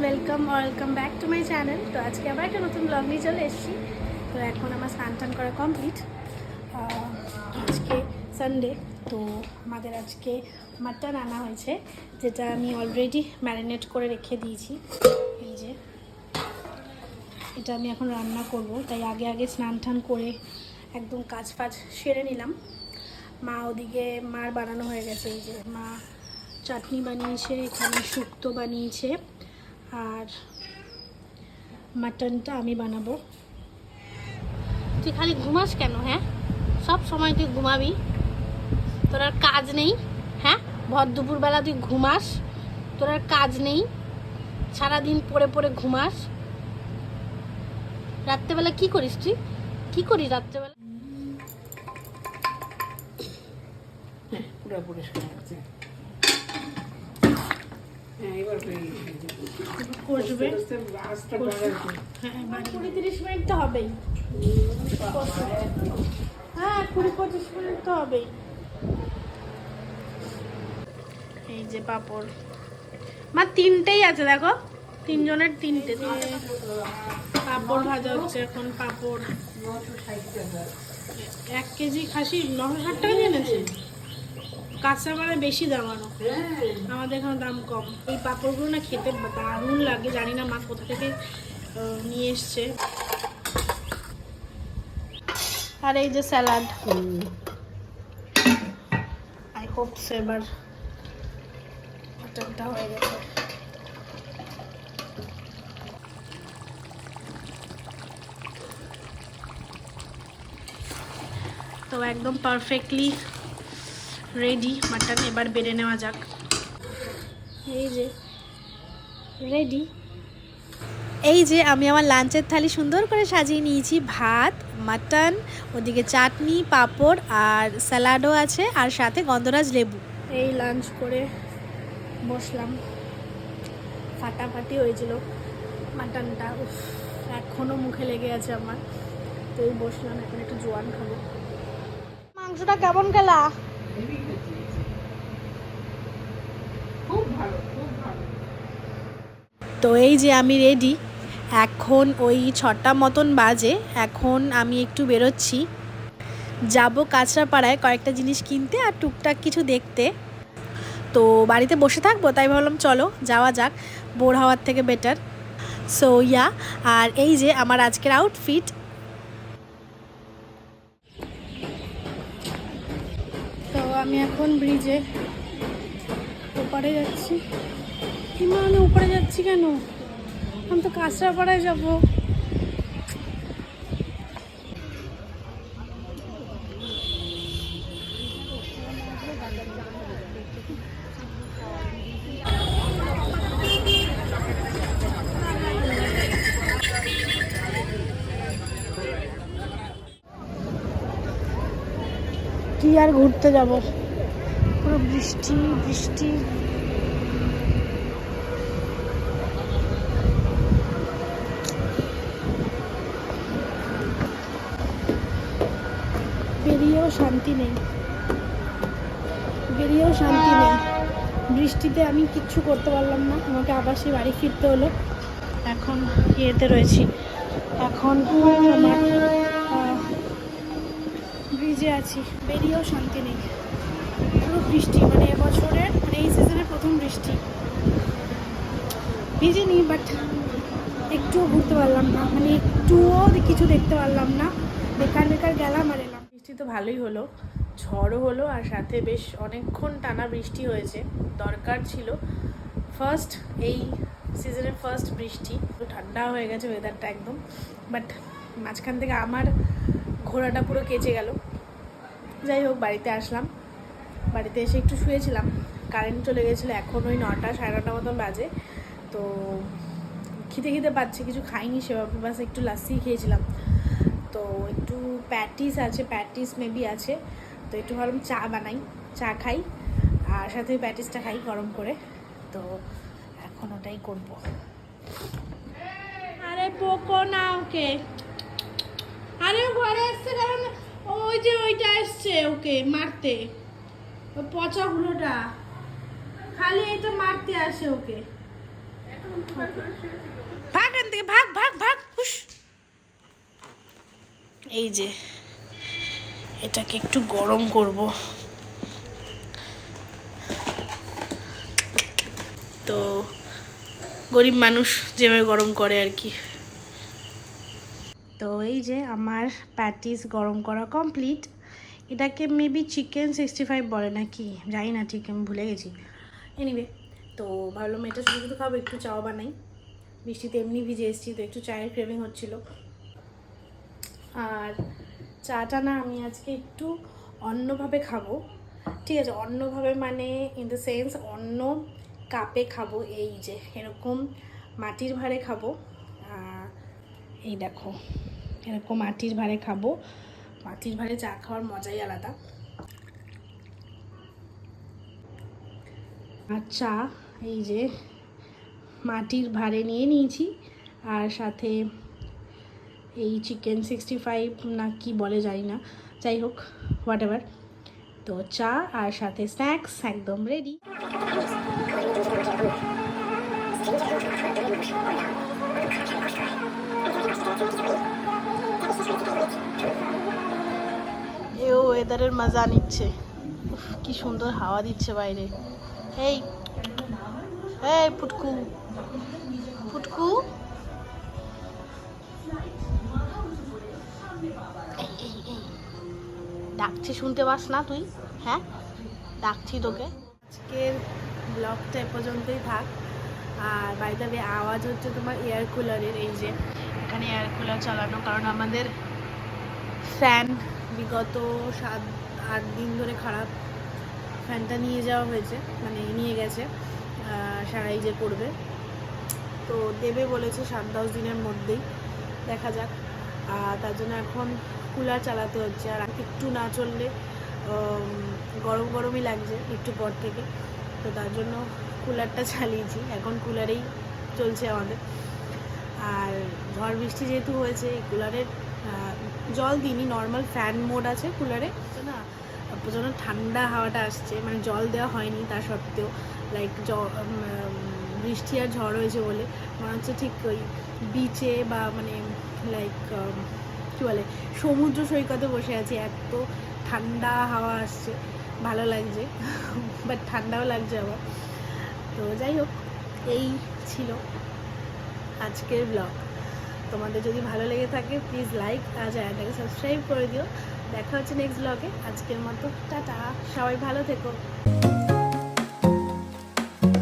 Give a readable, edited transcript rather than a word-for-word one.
Welcome back to my channel. তো আজকে আবার একটা নতুন ব্লগ নিয়ে চলে এসেছি। তো এখন আমার স্নান টান করা কমপ্লিট। আজকে সানডে, তো আমাদের আজকে মাটন আনা হয়েছে, যেটা আমি অলরেডি ম্যারিনেট করে রেখে দিয়েছি। এই যে এটা আমি এখন রান্না করব, তাই আগে আগে স্নান টান করে একদম কাজ ফাজ সেরে নিলাম। মা ওদিকে মার বানানো হয়ে গেছে। এই যে মা চাটনি বানিয়েছে, এখানে শুক্তো বানিয়েছে, আর মাটনটা আমি বানাবো। তুই খালি ঘুমাস কেন? হ্যাঁ, সব সময় তুই ঘুমাবি, তোর আর কাজ নেই? হ্যাঁ, ভর দুপুরবেলা তুই ঘুমাস, তোর আর কাজ নেই, সারাদিন পড়ে পড়ে ঘুমাস। রাত্রেবেলা কি করিস তুই? কি করিস রাত্রেবেলা? পুরো পরিষ্কার আছে। এবার কষবে। হ্যাঁ, 20-30 মিনিট তো হবেই। হ্যাঁ, 20-25 মিনিট তো হবেই। এই যে পাঁপড়, মা তিনটেই আছে, দেখো, তিনজনের তিনটে পাঁপড় ভাজা হচ্ছে এখন। পাঁপড় 1 কেজি খাসি 960 টাকা দিয়ে এনেছে। কাঁচা মানে বেশি দাম, আরো আমাদের এখানে দাম কম। এই পাঁপড়গুলো না খেতে দারুণ লাগে, জানি না মা কোথা থেকে নিয়ে এসছে। আর এই যে স্যালাড। আই হোপ এবার মাটনটা হয়ে গেছে। তো একদম পারফেক্টলি রেডি মাটন। এবার বেড়ে নেওয়া যাক। এই যে রেডি। এই যে আমি আমার লাঞ্চের থালি সুন্দর করে সাজিয়ে নিয়েছি। ভাত, মাটন, ওদিকে চাটনি, পাঁপড় আর স্যালাডও আছে, আর সাথে গন্ধরাজ লেবু। এই লাঞ্চ করে বসলাম। ফাটাফাটি হয়েছিল মাটনটা, এখনও মুখে লেগে আছে আমার। তো এই বসলাম, এখন একটু জোয়ান খাবো। মাংসটা কেমন খেলা? খুব ভালো, খুব ভালো। তো এই যে আমি রেডি। এখন ওই 6টা মতন বাজে। এখন আমি একটু বেরোচ্ছি, যাব কাঁচরাপাড়ায় কয়েকটা জিনিস কিনতে আর টুকটাক কিছু দেখতে। তো বাড়িতে বসে থাকবো, তাই ভাবলাম চলো যাওয়া যাক, বোর হওয়ার থেকে বেটার। সো ইয়া, আর এই যে আমার আজকের আউটফিট। তো আমি এখন ব্রিজে ওপারে যাচ্ছি। আমি উপরে যাচ্ছি কেন? আমি তো কাঁচরাপাড়ায় যাবো। কি আর ঘুরতে যাব, পুরো বৃষ্টি বৃষ্টি। বেরিয়েও শান্তি নেই, বেরিয়েও শান্তি নেই। বৃষ্টিতে আমি কিচ্ছু করতে পারলাম না, আমাকে আবার সেই বাড়ি ফিরতে হলো। এখন ইয়েতে রয়েছি, এখন আমার ব্রিজে আছি, বেরিয়েও শান্তি নেই। পুরো বৃষ্টি, মানে এবছরের, মানে এই সিজনের প্রথম বৃষ্টি। ভিজিনি, বাট একটুও ঘুরতে পারলাম না, মানে একটুও কিছু দেখতে পারলাম না। বেকার বেকার গেলাম আর এলাম। বৃষ্টি তো ভালোই হলো, ঝড়ও হলো, আর সাথে বেশ অনেকক্ষণ টানা বৃষ্টি হয়েছে, দরকার ছিল। এই সিজনের ফার্স্ট বৃষ্টি। ঠান্ডা হয়ে গেছে ওয়েদারটা একদম, বাট মাঝখান থেকে আমার ঘোড়াটা পুরো কেচে গেল। যাই হোক, বাড়িতে আসলাম, বাড়িতে এসে একটু শুয়েছিলাম, কারেন্ট চলে গেছিলো। এখন ওই 9টা 9:30 মতন বাজে। তো খিদে পাচ্ছে, কিছু খাইনি সেভাবে, বাস একটু লাস্সি খেয়েছিলাম। তো একটু প্যাটিস আছে, প্যাটিস মেবি আছে, তো একটু ভাবলাম চা বানাই, চা খাই, আর সাথে প্যাটিসটা খাই গরম করে। তো এখন ওটাই করবো। আরে পোকো না ওকে, আরে ঘরে এসছে, কারণ ওই যে ওইটা এসছে ওকে মারতে, ওই পচা গুলোটা। খালি এটা মারতে আসে ওকে। ভাগ এখান থেকে, ভাগ ভাগ ভাগ, হুশ। এই যে এটাকে একটু গরম করব। তো গরিব মানুষ যেভাবে গরম করে আর কি। তো এই যে আমার প্যাটিস গরম করা কমপ্লিট। এটাকে মেবি চিকেন 65 বলে নাকি, জানি না ঠিক, আমি ভুলে গেছি। এনিওয়ে, তো ভাবলাম এটা শুধু শুধু খাবো, একটু চাও বানাই। বৃষ্টিতে এমনি ভিজে এসেছি, তো একটু চায়ের ক্রেভিং হচ্ছিল। আর চাটা না আমি আজকে একটু অন্যভাবে খাবো। ঠিক আছে, অন্যভাবে মানে ইন দ্য সেন্স অন্য কাপে খাবো। এই যে এরকম মাটির ভাঁড়ে খাবো। এই দেখো এরকম মাটির ভাঁড়ে খাবো। মাটির ভাঁড়ে চা খাওয়ার মজাই আলাদা। আর চা এই যে মাটির ভাঁড়ে নিয়ে নিয়েছি, আর সাথে এই চিকেন 65 না কি বলে জানি না, যাই হোক হোয়াট এভার। তো চা আর সাথে স্ন্যাক্স একদম রেডি। এও ওয়েদারের মজা নিচ্ছে। উফ, কি সুন্দর হাওয়া দিচ্ছে বাইরে। এই এই পুটকু পুটকু, ডাকছি শুনতে পাস না তুই? হ্যাঁ, ডাকছি তোকে। আজকের ব্লগটা এ পর্যন্তই থাক। আর বাই দ্য ওয়ে আওয়াজ হচ্ছে তোমার এয়ার কুলারের। এই যে এখানে এয়ার কুলার চালানো, কারণ আমাদের ফ্যান বিগত 7-8 দিন ধরে খারাপ। ফ্যানটা নিয়ে যাওয়া হয়েছে, মানে নিয়ে গেছে, সারাই যে করবে, তো দেবে বলেছে 7-10 দিনের মধ্যেই, দেখা যাক। তার জন্য এখন কুলার চালাতে হচ্ছে। আর একটু না চললে গরম গরমই লাগছে একটু পর থেকে, তো তার জন্য কুলারটা চালিয়েছি। এখন কুলারেই চলছে আমাদের। আর ঝড় বৃষ্টি যেহেতু হয়েছে, এই কুলারের জল দিইনি, নর্মাল ফ্যান মোড আছে কুলারে, না প্রচণ্ড ঠান্ডা হাওয়াটা আসছে, মানে জল দেওয়া হয়নি তা সত্ত্বেও। লাইক বৃষ্টি আর ঝড় হয়েছে বলে মনে হচ্ছে ঠিক ওই বিচে বা মানে লাইক কী বলে সমুদ্র সৈকতে বসে আছি, এত ঠান্ডা হাওয়া আসছে, ভালো লাগছে, বাট ঠান্ডাও লাগছে আবার। তো যাই হোক, এই ছিল আজকের ব্লগ। তোমাদের যদি ভালো লেগে থাকে প্লিজ লাইক আর চ্যানেলটাকে সাবস্ক্রাইব করে দিও। দেখা হচ্ছে নেক্সট ব্লগে। আজকের মতো টাটা, সবাই ভালো থেকো।